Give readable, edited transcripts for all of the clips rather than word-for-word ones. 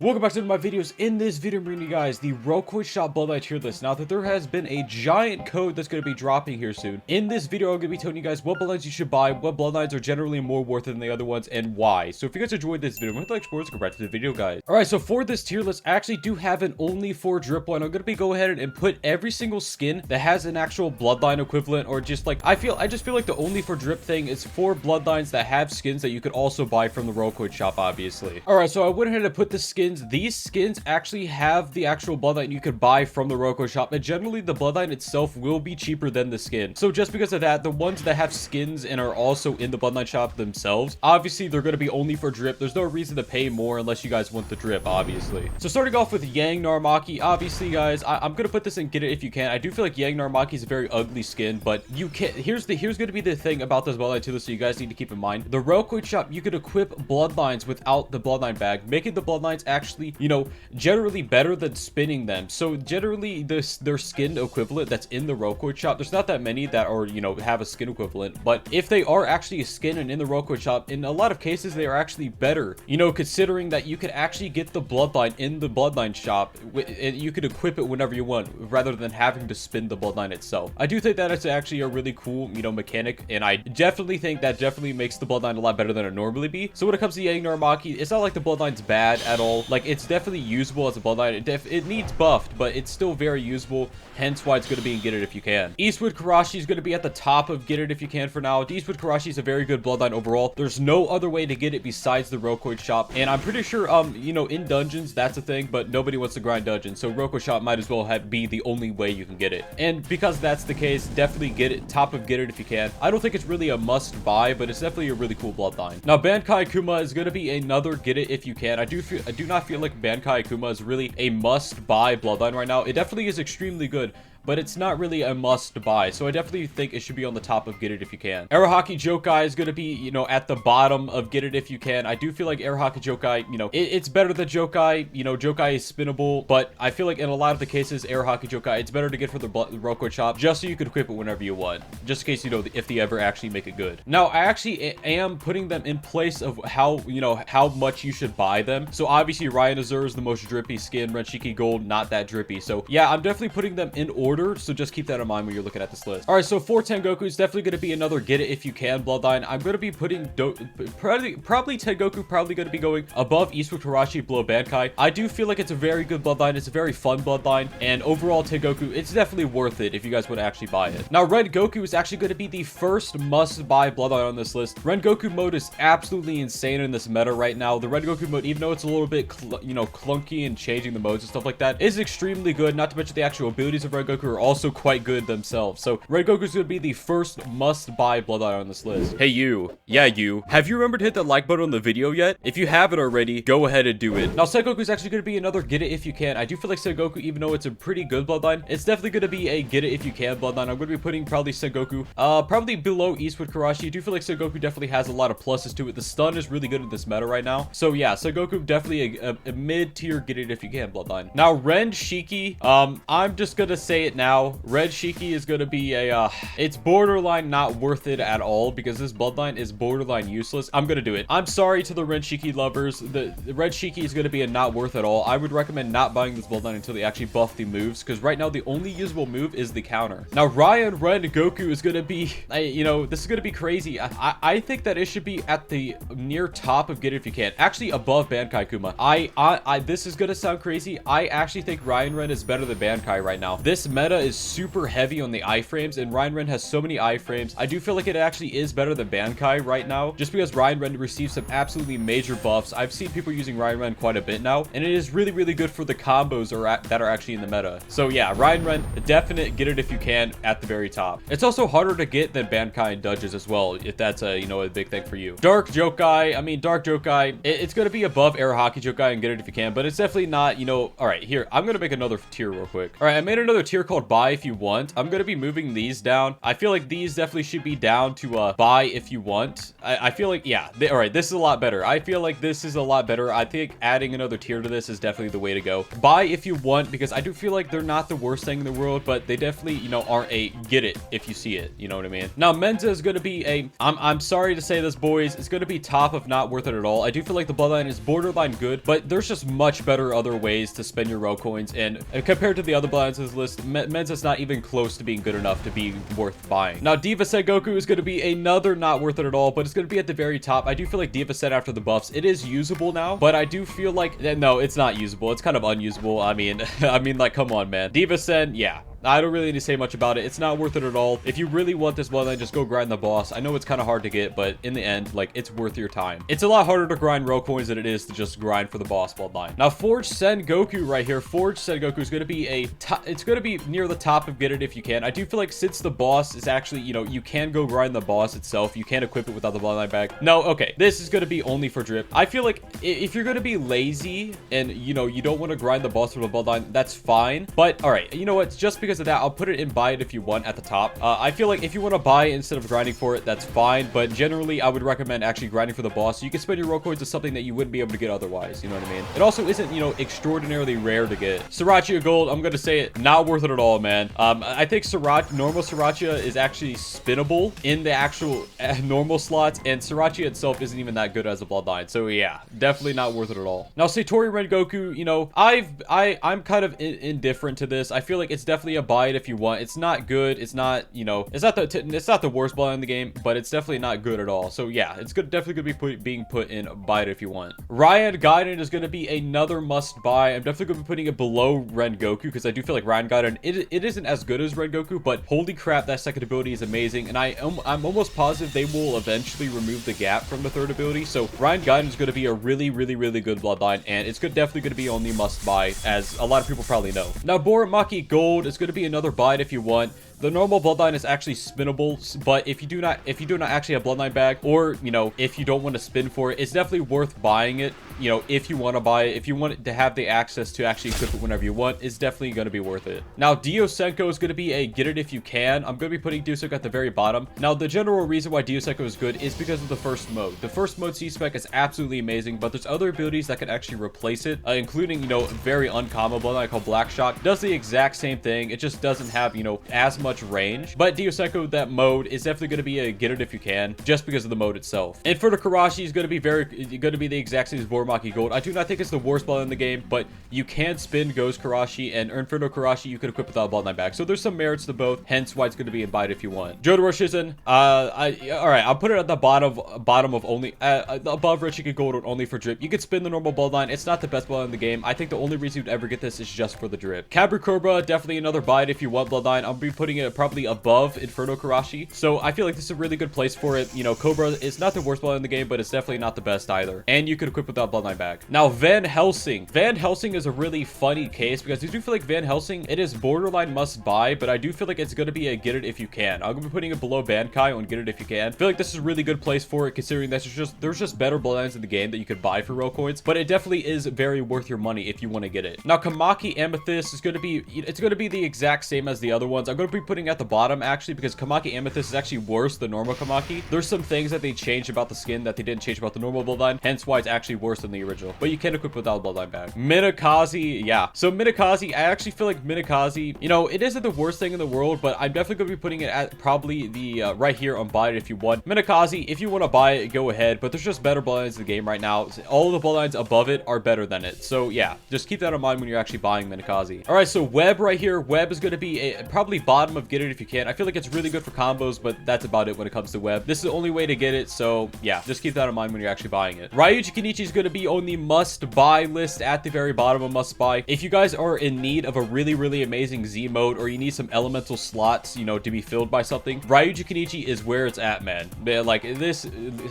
Welcome back to my videos. In this video, I'm bringing you guys the RELLCoin Bloodline Tier List. Now that there has been a giant code that's going to be dropping here soon. In this video, I'm going to be telling you guys what bloodlines you should buy, what bloodlines are generally more worth it than the other ones, and why. So if you guys enjoyed this video, hit the like button, go back to the video, guys. Alright, so for this tier list, I actually do have an only for drip one. I'm going to be go ahead and put every single skin that has an actual bloodline equivalent, or just like, I just feel like the only for drip thing is for bloodlines that have skins that you could also buy from the RELLCoin shop, obviously. Alright, so I went ahead and put the skins. These skins actually have the actual bloodline you could buy from the RELLCoin shop, and generally the bloodline itself will be cheaper than the skin. So just because of that, the ones that have skins and are also in the bloodline shop themselves, obviously they're going to be only for drip. There's no reason to pay more unless you guys want the drip, obviously. So starting off with Yang Naramaki, obviously guys, I'm going to put this in get it if you can. I do feel like Yang Naramaki is a very ugly skin, but you can here's going to be the thing about this bloodline too, so you guys need to keep in mind. The RELLCoin shop, you could equip bloodlines without the bloodline bag, making the bloodlines actually, generally better than spinning them. So generally their skin equivalent that's in the RELLCoin shop, there's not that many that are, have a skin equivalent, but if they are actually a skin and in the RELLCoin shop, in a lot of cases they are actually better, considering that you could actually get the bloodline in the bloodline shop and you could equip it whenever you want rather than having to spin the bloodline itself. I do think that it's actually a really cool, mechanic, and I definitely think that definitely makes the bloodline a lot better than it normally be. So when it comes to Yang Naramaki, it's not like the bloodline's bad at all. Like, it's definitely usable as a bloodline. It needs buffed, but it's still very usable, hence why it's going to be in get it if you can. Eastwood Karashi is going to be at the top of get it if you can for now. Eastwood Karashi is a very good bloodline overall. There's no other way to get it besides the RELLCoin shop, and I'm pretty sure in dungeons that's a thing, but nobody wants to grind dungeons, so RELLCoin shop might as well be the only way you can get it. And because that's the case, definitely get it top of get it if you can. I don't think it's really a must buy, but it's definitely a really cool bloodline. Now Bankai Kuma is going to be another get it if you can. I do not feel like Bankai Kuma is really a must buy bloodline right now. It definitely is extremely good, but it's not really a must buy, so I definitely think it should be on the top of get it if you can. Arahaki Jokai is going to be, at the bottom of get it if you can. I do feel like Arahaki Jokai, it's better than Jokai. Jokai is spinnable, but I feel like in a lot of the cases, Arahaki Jokai, it's better to get for the RELLCoin shop just so you could equip it whenever you want, just in case, if they ever actually make it good. Now, I actually am putting them in place of how much you should buy them. So obviously, Ryan Azur is the most drippy skin, Renshiki Gold, not that drippy. So yeah, I'm definitely putting them in order, so just keep that in mind when you're looking at this list. All right, so for Tengoku, it's definitely going to be another get it if you can bloodline. I'm going to be putting probably Tengoku probably going to be going above Eastwood Karashi, below Bankai. I do feel like it's a very good bloodline. It's a very fun bloodline, and overall Tengoku, it's definitely worth it if you guys want to actually buy it. Now Rengoku is actually going to be the first must buy bloodline on this list. Rengoku mode is absolutely insane in this meta right now. The Rengoku mode, even though it's a little bit clunky and changing the modes and stuff like that, is extremely good. Not to mention the actual abilities of Rengoku are also quite good themselves. So Rengoku is going to be the first must-buy bloodline on this list. Hey you, yeah you, have you remembered to hit that like button on the video yet? If you haven't already, go ahead and do it. Now Sengoku is actually going to be another get it if you can. I do feel like Sengoku, even though it's a pretty good bloodline, it's definitely going to be a get it if you can bloodline. I'm going to be putting probably Sengoku probably below Eastwood Karashi. I do feel like Sengoku definitely has a lot of pluses to it. The stun is really good in this meta right now. So yeah, Sengoku definitely a mid-tier get it if you can bloodline. Now Ren Shiki, I'm just going to say it now. Red Shiki is going to be it's borderline not worth it at all, because this bloodline is borderline useless. I'm going to do it. I'm sorry to the Red Shiki lovers. The Red Shiki is going to be a not worth at all. I would recommend not buying this bloodline until they actually buff the moves, because right now the only usable move is the counter. Now Ryan Ren Goku is going to be, this is going to be crazy. I think that it should be at the near top of get it if you can. Actually above Bankai Kuma. This is going to sound crazy. I actually think Ryan Ren is better than Bankai right now. This meta is super heavy on the iframes, and Ryan Ren has so many iframes. I do feel like it actually is better than Bankai right now, just because Ryan Ren receives some absolutely major buffs. I've seen people using Ryan Ren quite a bit now, and it is really, really good for the combos that are actually in the meta. So yeah, Ryan Ren, a definite get it if you can at the very top. It's also harder to get than Bankai and dungeons as well, if that's a big thing for you. Dark Jokai, it's going to be above Arahaki Jokai and get it if you can, but it's definitely not, all right, here, I'm going to make another tier real quick. All right, I made another tier called buy if you want. I'm gonna be moving these down. I feel like these definitely should be down to buy if you want. I feel like, yeah, all right, this is a lot better. I feel like this is a lot better. I think adding another tier to this is definitely the way to go. Buy if you want, because I do feel like they're not the worst thing in the world, but they definitely, you know, aren't a get it if you see it. You know what I mean? Now, Menza is going to be a, I'm sorry to say this, boys, it's going to be top of not worth it at all. I do feel like the Bloodline is borderline good, but there's just much better other ways to spend your RELL coins, and compared to the other Bloodlines on this list, Menza's not even close to being good enough to be worth buying. Now, Diva Sengoku is going to be another not worth it at all, but it's going to be at the very top. I do feel like Diva Sen after the buffs, it is usable now, but I do feel like, no, it's not usable. It's kind of unusable. I mean, like, come on, man. Diva Sen, yeah. I don't really need to say much about it. It's not worth it at all. If you really want this Bloodline, just go grind the boss. I know it's kind of hard to get, but in the end, like, it's worth your time. It's a lot harder to grind RELL coins than it is to just grind for the boss Bloodline. Now, Forged Sengoku right here. Forged Sengoku is going to be it's going to be near the top of get it if you can. I do feel like since the boss is actually, you know, you can go grind the boss itself. You can't equip it without the Bloodline bag. No, okay. This is going to be only for drip. I feel like if you're going to be lazy and, you know, you don't want to grind the boss for the Bloodline, that's fine. But, all right, you know what? Just because of that, I'll put it in buy it if you want at the top. I feel like if you want to buy it instead of grinding for it, that's fine. But generally, I would recommend actually grinding for the boss. So you can spend your RELL coins to something that you wouldn't be able to get otherwise. You know what I mean? It also isn't, you know, extraordinarily rare to get. Sriracha Gold, I'm going to say it, not worth it at all, man. I think normal Sriracha is actually spinnable in the actual normal slots, and Sriracha itself isn't even that good as a Bloodline. So yeah, definitely not worth it at all. Now, Satori Rengoku, you know, I'm kind of indifferent to this. I feel like it's definitely a buy it if you want. It's not good. It's not, you know, it's not the worst Bloodline in the game, but it's definitely not good at all. So yeah, it's definitely going to be being put in buy it if you want. Ryan Gaiden is going to be another must buy. I'm definitely going to be putting it below Rengoku because I do feel like Ryan Gaiden, it isn't as good as Rengoku, but holy crap, that second ability is amazing. And I'm almost positive they will eventually remove the gap from the third ability. So Ryan Gaiden is going to be a really good Bloodline, and it's definitely going to be only must buy, as a lot of people probably know. Now, Naramaki Gold is going to be another buy it if you want. The normal Bloodline is actually spinnable, but if you do not actually have Bloodline bag, or, you know, if you don't want to spin for it, it's definitely worth buying it. You know, if you want to buy it, if you want it to have the access to actually equip it whenever you want, it's definitely going to be worth it. Now, Diosenko is going to be a get it if you can. I'm going to be putting Diosenko at the very bottom. Now, the general reason why Diosenko is good is because of the first mode. The first mode C-Spec is absolutely amazing, but there's other abilities that can actually replace it, including, you know, very uncommon Bloodline called Black Shock. Does the exact same thing. It just doesn't have, you know, as much range. But Diosenko, that mode is definitely going to be a get it if you can, just because of the mode itself. Inferno Karashi is going to be the exact same as Naramaki Gold. I do not think it's the worst Bloodline in the game, but you can spin Ghost Karashi, and Inferno Karashi you could equip without a Bloodline bag. So there's some merits to both, hence why it's going to be in buy it if you want. Jotaro Shizen, all right, I'll put it at the bottom of only, above Ryujukunichi Gold only for drip. You could spin the normal Bloodline. It's not the best Bloodline in the game. I think the only reason you'd ever get this is just for the drip. Cabri Cobra, definitely another buy it if you want Bloodline. I'll be putting it probably above Inferno Karashi. So I feel like this is a really good place for it. You know, Cobra is not the worst Bloodline in the game, but it's definitely not the best either. And you could equip without Bloodline bag. Now, Van Helsing. Van Helsing is a really funny case because I do feel like Van Helsing, it is borderline must buy, but I do feel like it's going to be a get it if you can. I'm going to be putting it below Bankai on get it if you can. I feel like this is a really good place for it, considering that there's just better Bloodlines in the game that you could buy for RELL coins, but it definitely is very worth your money if you want to get it. Now, Kamaki Amethyst is going to be, it's going to be the exact same as the other ones. I'm going to be putting at the bottom actually because Kamaki Amethyst is actually worse than normal Kamaki. There's some things that they changed about the skin that they didn't change about the normal Bloodline, hence why it's actually worse than the original, but you can equip without a Bloodline bag. Minikaze, yeah. So Minikaze, I actually feel like Minikaze, you know, it isn't the worst thing in the world, but I'm definitely going to be putting it at probably the right here on buy it if you want. Minikaze, if you want to buy it, go ahead, but there's just better Bloodlines in the game right now. All the Bloodlines above it are better than it. So yeah, just keep that in mind when you're actually buying Minikaze. All right, so Web right here. Web is going to be probably bottom of get it if you can. I feel like it's really good for combos, but that's about it when it comes to Web. This is the only way to get it, so yeah, just keep that in mind when you're actually buying it. Ryujukunichi is going to be on the must buy list at the very bottom of must buy. If you guys are in need of a really amazing Z mode, or you need some elemental slots, you know, to be filled by something, Ryujukunichi is where it's at, man. Like, this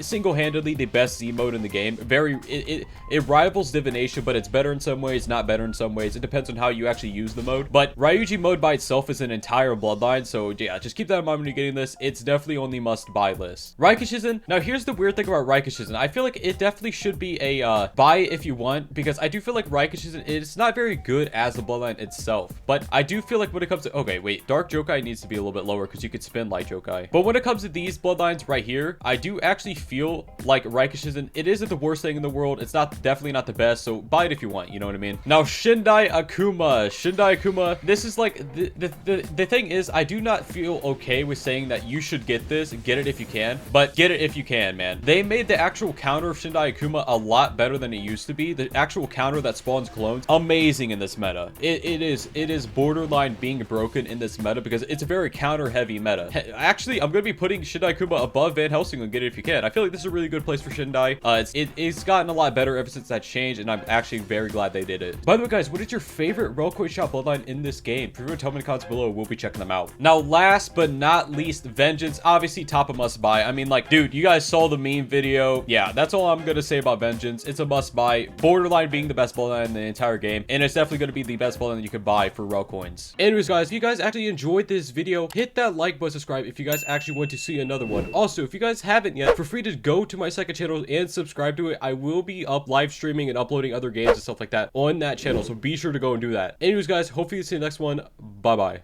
single-handedly the best Z mode in the game. It rivals Divination, but it's better in some ways, not better in some ways. It depends on how you actually use the mode, but Ryuji mode by itself is an entire bloodline. So yeah, just keep that in mind when you're getting this. It's definitely on the must-buy list. Ryujukunichi. Now, here's the weird thing about Ryujukunichi. I feel like it definitely should be a buy if you want, because I do feel like Ryujukunichi is not very good as the bloodline itself. But I do feel like when it comes to... Okay, wait. Dark Jokai needs to be a little bit lower because you could spin Light Jokai. But when it comes to these bloodlines right here, I do actually feel like Ryujukunichi, it isn't the worst thing in the world. It's definitely not the best. So buy it if you want. You know what I mean? Now, Shindai Akuma. This is like... The thing is, I do not feel okay with saying that you should get this. Get it if you can. But get it if you can, man. They made the actual counter of Shindai Akuma a lot better than it used to be. The actual counter that spawns clones, amazing in this meta. It is borderline being broken in this meta because it's a very counter heavy meta. Actually, I'm going to be putting Shindai Akuma above Van Helsing and get it if you can. I feel like this is a really good place for Shindai. It's gotten a lot better ever since that changed, and I'm actually very glad they did it. By the way, guys, what is your favorite RELLCoin shop bloodline in this game? If you're going to tell me in the comments below, we'll be checking them out. Now, last but not least, Vengeance. Obviously, top of must buy. I mean, like, dude, you guys saw the meme video. Yeah, that's all I'm going to say about Vengeance. It's a must buy. Borderline being the best bloodline in the entire game, and it's definitely going to be the best bloodline that you could buy for RELLCoins. Anyways, guys, if you guys actually enjoyed this video, hit that like button, subscribe if you guys actually want to see another one. Also, if you guys haven't yet, feel free to go to my second channel and subscribe to it. I will be live streaming and uploading other games and stuff like that on that channel, so be sure to go and do that. Anyways, guys, hopefully see you in the next one. Bye bye.